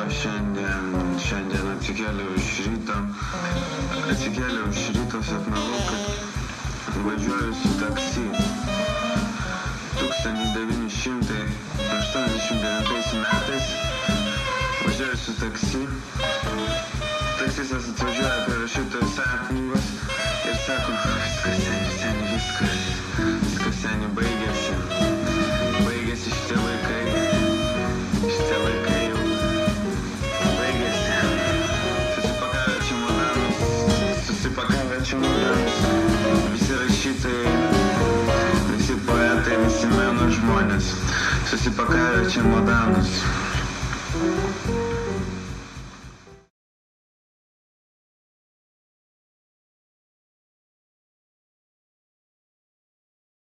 Šiandien atsikėliau iš ryto, sapnavau, kad važiuoju su taksi. 1989 metais važiuoju su taksi. Taksistas atvažiuoja prie rašytojo sąjungos ir sako, viskas seni, baigėsi šitie laikai jau baigėsi. Susipakavę čemodanus, visi rašytojai, visi poetai, visi meno žmonės, susipakavę čemodanus.